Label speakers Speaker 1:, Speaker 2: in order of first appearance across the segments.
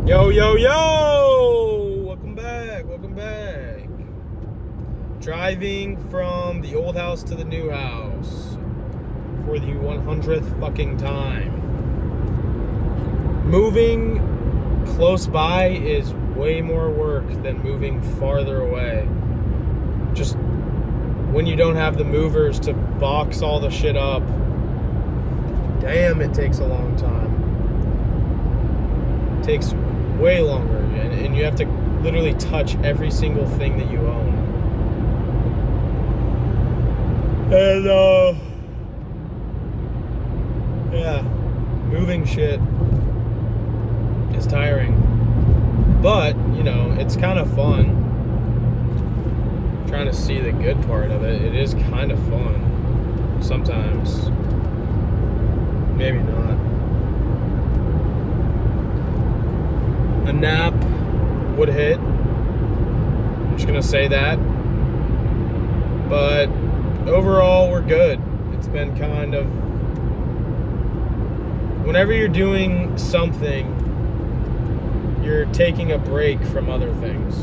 Speaker 1: Yo, yo, yo! Welcome back. Driving from the old house to the new house for the 100th fucking time. Moving close by is way more work than moving farther away. Just when you don't have the movers to box all the shit up, damn, it takes a long time. It takes way longer, and you have to literally touch every single thing that you own. And yeah, moving shit is tiring, but you know, it's kind of fun. Trying to see the good part of it. It is kind of fun sometimes. Maybe not. A nap would hit. I'm just gonna say that. But overall, we're good. It's been kind of... Whenever you're doing something, you're taking a break from other things.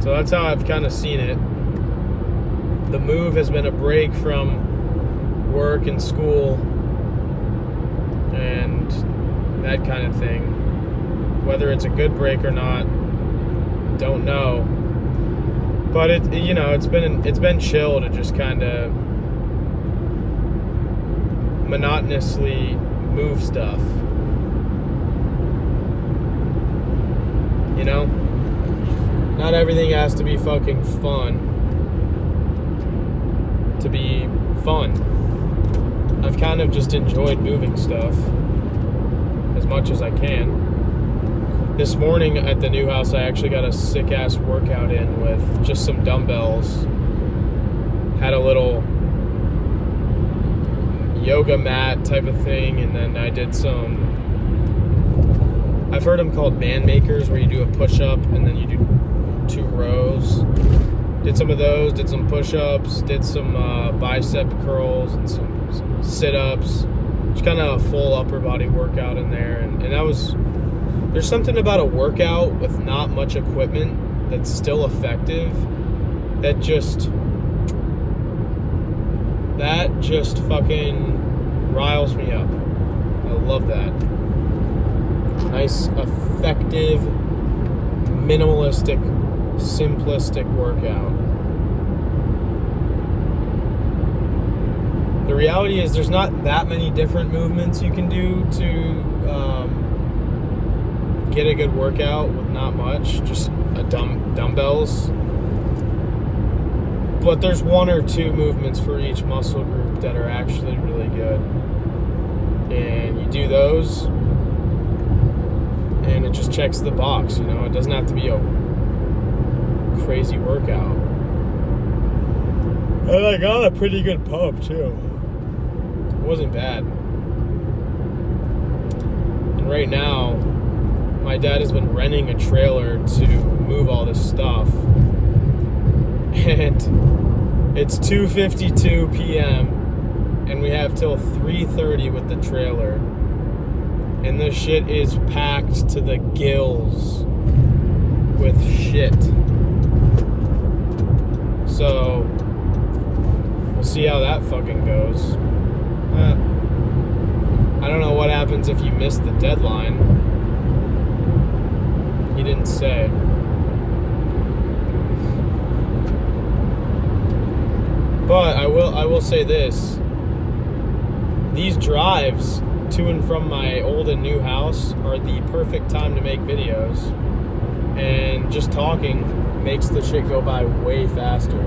Speaker 1: So that's how I've kind of seen it. The move has been a break from work and school and that kind of thing. Whether it's a good break or not, don't know. But it's been chill to just kind of monotonously move stuff. You know? Not everything has to be fucking fun to be fun. I've kind of just enjoyed moving stuff as much as I can. This morning at the new house, I actually got a sick-ass workout in with just some dumbbells. Had a little yoga mat type of thing, and then I did some... I've heard them called band makers, where you do a push-up and then you do 2 rows. Did some of those, did some push-ups, did some bicep curls and some sit-ups. Just kind of a full upper body workout in there, and that was... There's something about a workout with not much equipment that's still effective that just fucking riles me up. I love that. Nice, effective, minimalistic, simplistic workout. The reality is there's not that many different movements you can do to get a good workout with not much, just dumbbells. But there's 1 or 2 movements for each muscle group that are actually really good. And you do those, and it just checks the box, you know? It doesn't have to be a crazy workout. And I got a pretty good pump, too. It wasn't bad. And right now, my dad has been renting a trailer to move all this stuff. And it's 2:52 p.m. and we have till 3:30 with the trailer. And this shit is packed to the gills with shit. So, we'll see how that fucking goes. I don't know what happens if you miss the deadline. He didn't say. But I will say this. These drives to and from my old and new house are the perfect time to make videos. And just talking makes the shit go by way faster.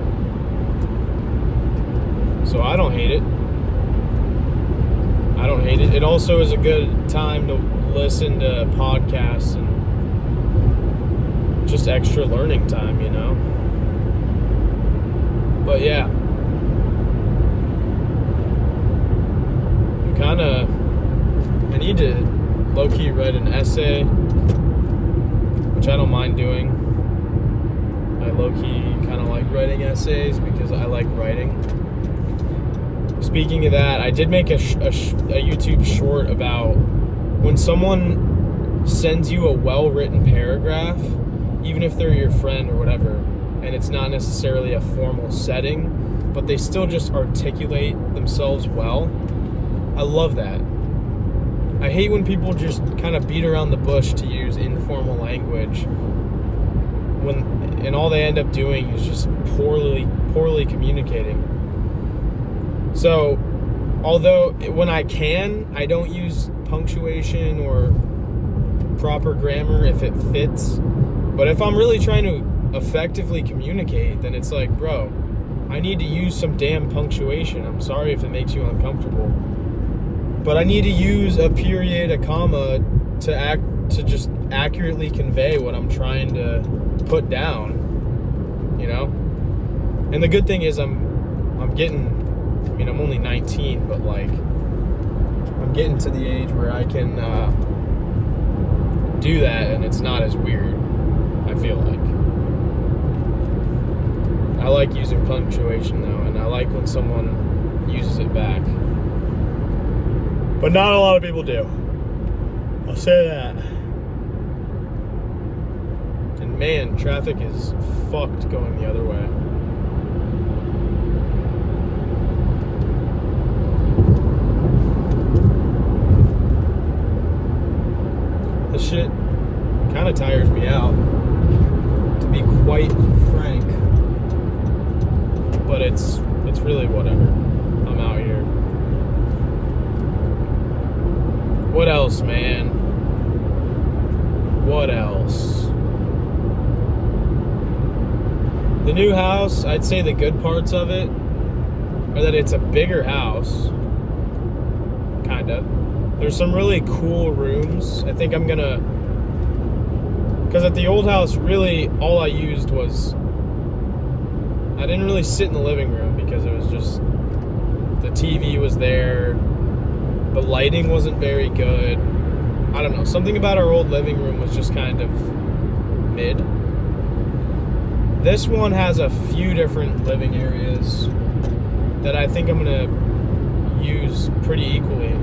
Speaker 1: So I don't hate it. It also is a good time to listen to podcasts and just extra learning time, you know? But yeah. I need to low-key write an essay, which I don't mind doing. I low-key kind of like writing essays because I like writing. Speaking of that, I did make a YouTube short about when someone sends you a well-written paragraph, even if they're your friend or whatever, and it's not necessarily a formal setting, but they still just articulate themselves well. I love that. I hate when people just kind of beat around the bush to use informal language and all they end up doing is just poorly communicating. So, although when I can, I don't use punctuation or proper grammar if it fits. But if I'm really trying to effectively communicate, then it's like, bro, I need to use some damn punctuation. I'm sorry if it makes you uncomfortable. But I need to use a period, a comma to just accurately convey what I'm trying to put down, you know? And the good thing is I'm getting, I mean, I'm only 19, but like I'm getting to the age where I can do that and it's not as weird, I feel like. I like using punctuation though, and I like when someone uses it back. But not a lot of people do. I'll say that. And man, traffic is fucked going the other way. This shit kind of tires me out, to be quite frank. But it's really whatever. I'm out here. What else, man? What else? The new house, I'd say the good parts of it are that it's a bigger house. Kinda. There's some really cool rooms. I think I'm gonna... Because at the old house, really, all I used was... I didn't really sit in the living room because it was just... The TV was there. The lighting wasn't very good. I don't know. Something about our old living room was just kind of mid. This one has a few different living areas that I think I'm going to use pretty equally.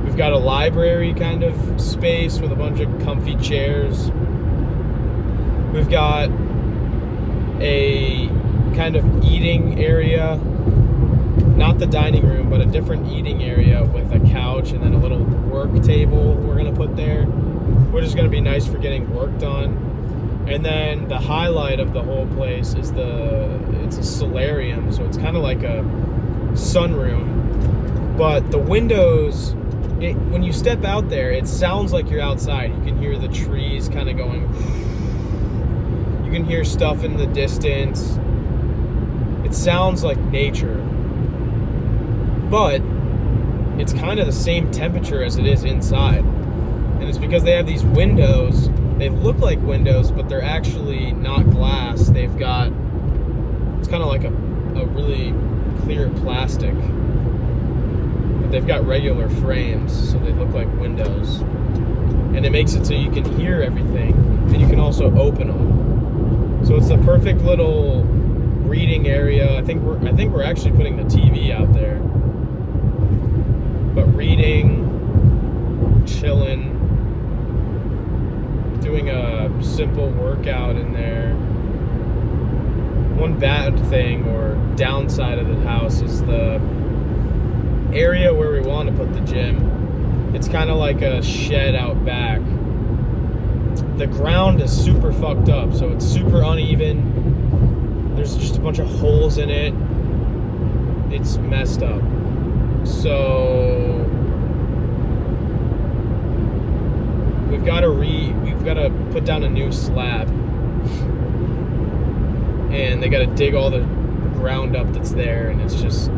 Speaker 1: We've got a library kind of space with a bunch of comfy chairs. We've got a kind of eating area, not the dining room, but a different eating area with a couch and then a little work table we're going to put there, which is going to be nice for getting work done. And then the highlight of the whole place is it's a solarium, so it's kind of like a sunroom. But the windows, when you step out there, it sounds like you're outside. You can hear the trees kind of going. You can hear stuff in the distance. It sounds like nature. But it's kind of the same temperature as it is inside. And it's because they have these windows. They look like windows, but they're actually not glass. They've got, it's kind of like a really clear plastic. But they've got regular frames, so they look like windows. And it makes it so you can hear everything, and you can also open them. So it's the perfect little reading area. I think we're actually putting the TV out there. But reading, chilling, doing a simple workout in there. One bad thing or downside of the house is the area where we want to put the gym. It's kind of like a shed out back. The ground is super fucked up, so it's super uneven. There's just a bunch of holes in it. It's messed up. So we've got to put down a new slab, and they got to dig all the ground up that's there, and it's just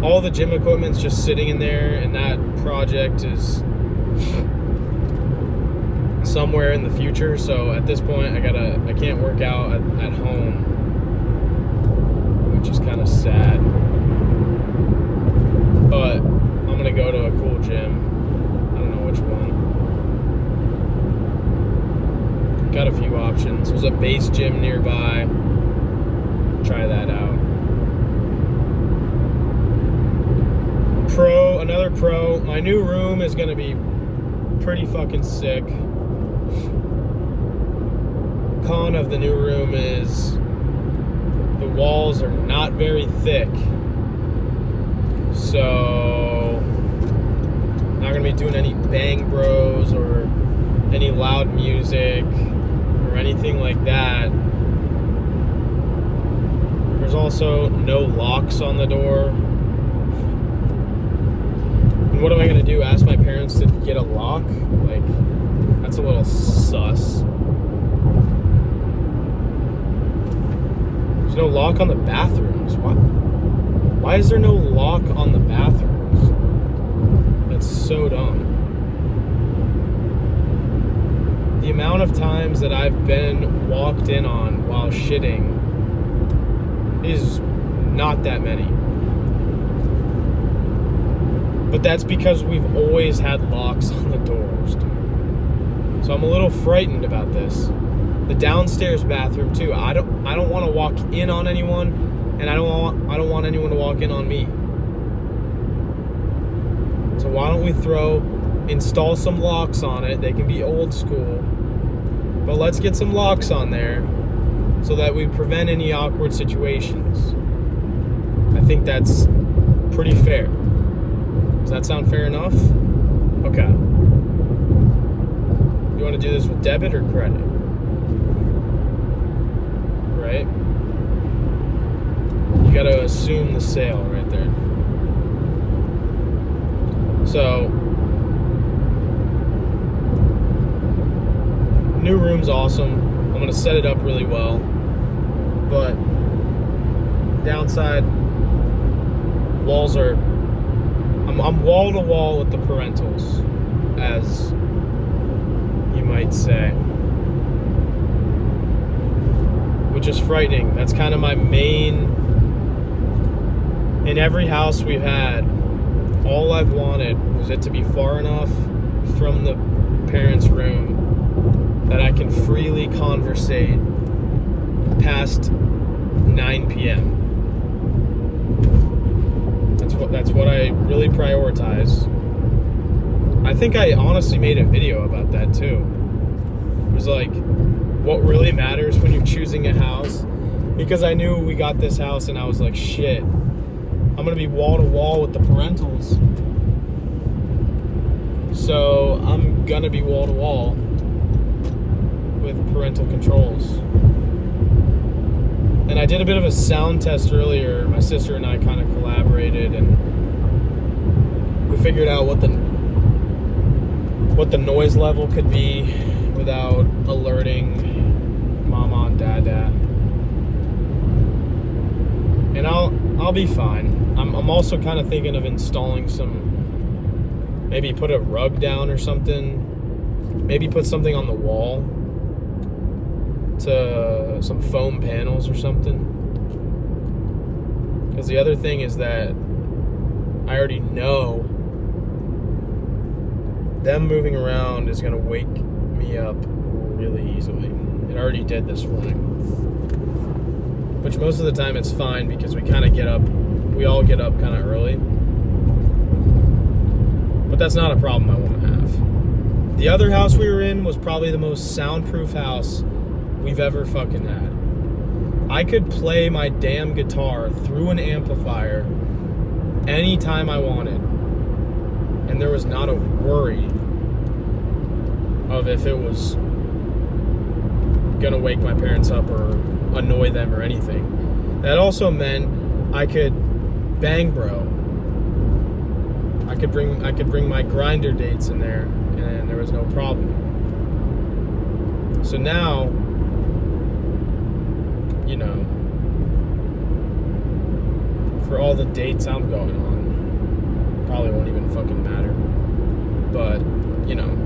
Speaker 1: all the gym equipment's just sitting in there, and that project is somewhere in the future. So at this point, I can't work out at home, which is kind of sad. But I'm gonna go to a cool gym. I don't know which one. Got a few options. There's a base gym nearby. Try that out. Another pro. My new room is gonna be pretty fucking sick. Con of the new room is the walls are not very thick. So, not gonna be doing any Bang Bros or any loud music or anything like that. There's also no locks on the door. And what am I gonna do? Ask my parents to get a lock? Like, that's a little sus. There's no lock on the bathrooms. Why is there no lock on the bathrooms? That's so dumb. The amount of times that I've been walked in on while shitting is not that many. But that's because we've always had locks on the doors. So I'm a little frightened about this. The downstairs bathroom too. I don't want to walk in on anyone, and I don't want anyone to walk in on me. So why don't we install some locks on it? They can be old school, but let's get some locks on there so that we prevent any awkward situations. I think that's pretty fair. Does that sound fair enough? Okay. You want to do this with debit or credit? Right? You got to assume the sale right there. So, new room's awesome. I'm going to set it up really well. But downside, walls are... I'm wall to wall with the parentals, as you might say. Which is frightening. That's kind of my main... In every house we've had, all I've wanted was it to be far enough from the parents' room that I can freely conversate past 9 p.m. That's what I really prioritize. I think I honestly made a video about that too. It was like, what really matters when you're choosing a house? Because I knew we got this house and I was like, shit, I'm gonna be wall to wall with the parentals. So I'm gonna be wall to wall with parental controls. And I did a bit of a sound test earlier. My sister and I kind of collaborated, and we figured out what the noise level could be without alerting mama and dada. And I'll be fine. I'm also kind of thinking of installing maybe put a rug down or something. Maybe put something on the wall. To some foam panels or something. Because the other thing is that I already know them moving around is going to wake me up really easily. It already did this morning. Which most of the time it's fine because we all get up kind of early. But that's not a problem I want to have. The other house we were in was probably the most soundproof house we've ever fucking had. I could play my damn guitar through an amplifier anytime I wanted. And there was not a worry of if it was gonna wake my parents up or annoy them or anything. That also meant I could Bang Bro. I could bring my grinder dates in there and there was no problem. So now, you know, for all the dates I'm going on, probably won't even fucking matter. But, you know,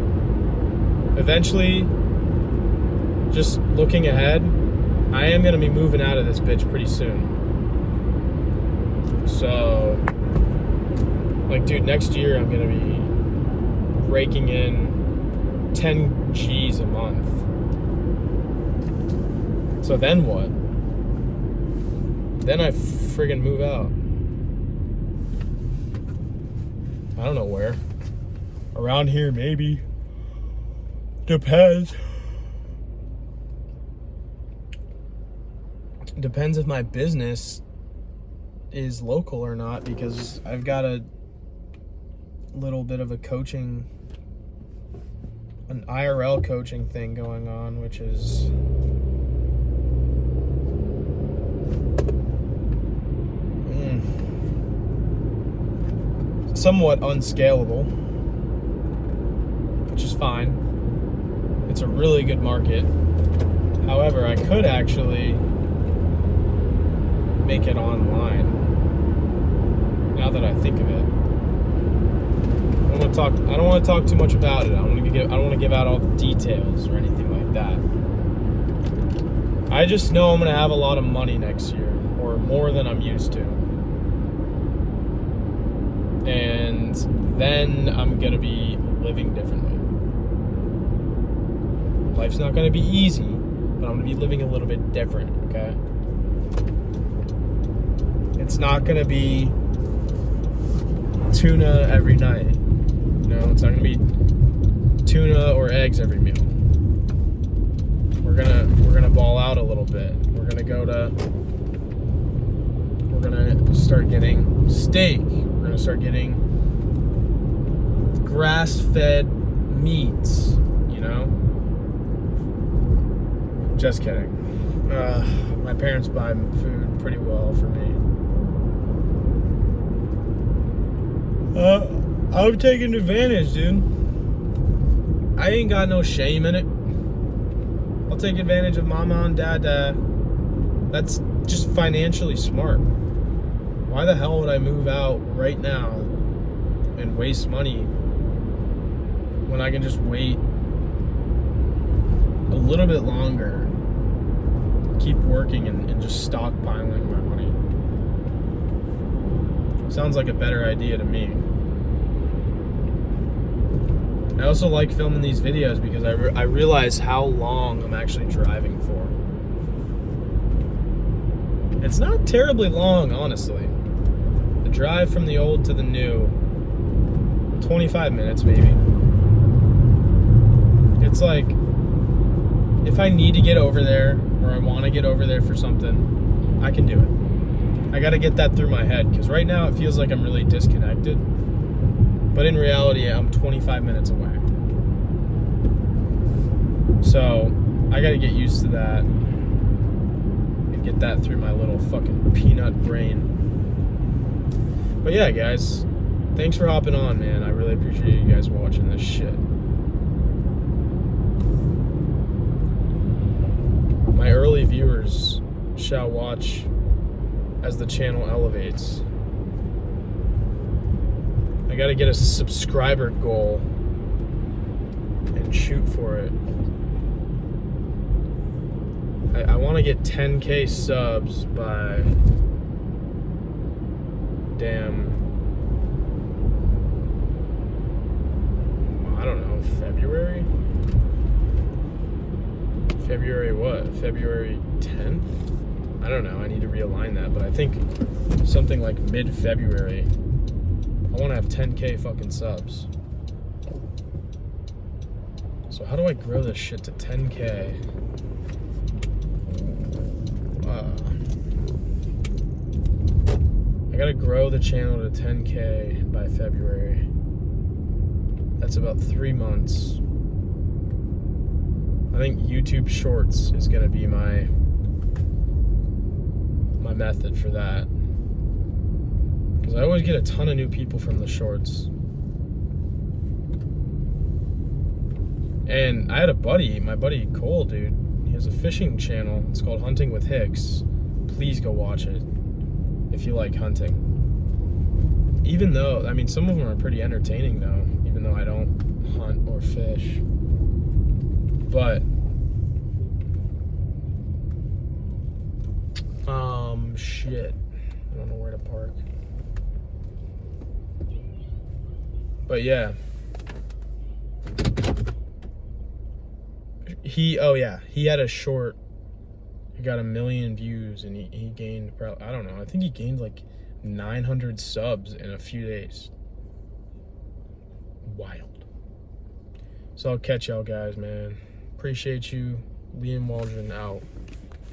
Speaker 1: eventually, just looking ahead, I am going to be moving out of this bitch pretty soon. So, like, dude, next year I'm going to be raking in 10 G's a month. So then what? Then I friggin' move out. I don't know where. Around here, maybe. Depends. Depends if my business is local or not, because I've got a little bit of a coaching, an IRL coaching thing going on, which is somewhat unscalable, which is fine. It's a really good market. However, I could actually make it online, now that I think of it. I don't want to talk too much about it. I don't want to give out all the details or anything like that. I just know I'm going to have a lot of money next year, or more than I'm used to. And then I'm going to be living differently. Life's not going to be easy, but I'm going to be living a little bit different, okay? It's not going to be tuna every night. You know, it's not going to be tuna or eggs every meal. We're gonna ball out a little bit. We're gonna start getting steak. We're gonna start getting grass-fed meats, you know? Just kidding. My parents buy food pretty well for me. I'm taking advantage, dude. I ain't got no shame in it. I'll take advantage of mama and dada. That's just financially smart. Why the hell would I move out right now and waste money when I can just wait a little bit longer, keep working, and just stockpiling my money? Sounds like a better idea to me. I also like filming these videos because I realize how long I'm actually driving for. It's not terribly long, honestly. The drive from the old to the new, 25 minutes maybe. It's like, if I need to get over there, or I want to get over there for something, I can do it. I got to get that through my head, because right now it feels like I'm really disconnected. But in reality, I'm 25 minutes away. So, I gotta get used to that and get that through my little fucking peanut brain. But yeah, guys, thanks for hopping on, man. I really appreciate you guys watching this shit. My early viewers shall watch as the channel elevates. I gotta get a subscriber goal and shoot for it. I want to get 10K subs by I don't know, February? February what? February 10th? I don't know, I need to realign that, but I think something like mid-February. I want to have 10K fucking subs. So how do I grow this shit to 10K? I gotta grow the channel to 10K by February. That's about 3 months. I think YouTube Shorts is gonna be my method for that. Because I always get a ton of new people from the shorts. And I had a buddy, my buddy Cole, dude. He has a fishing channel. It's called Hunting with Hicks. Please go watch it if you like hunting. Even though, I mean, some of them are pretty entertaining though, even though I don't hunt or fish. But, shit. I don't know where to park. But yeah. He had a short. He got 1 million views, and he gained probably, I don't know, I think he gained like 900 subs in a few days. Wild. So I'll catch y'all guys, man. Appreciate you. Liam Waldron out.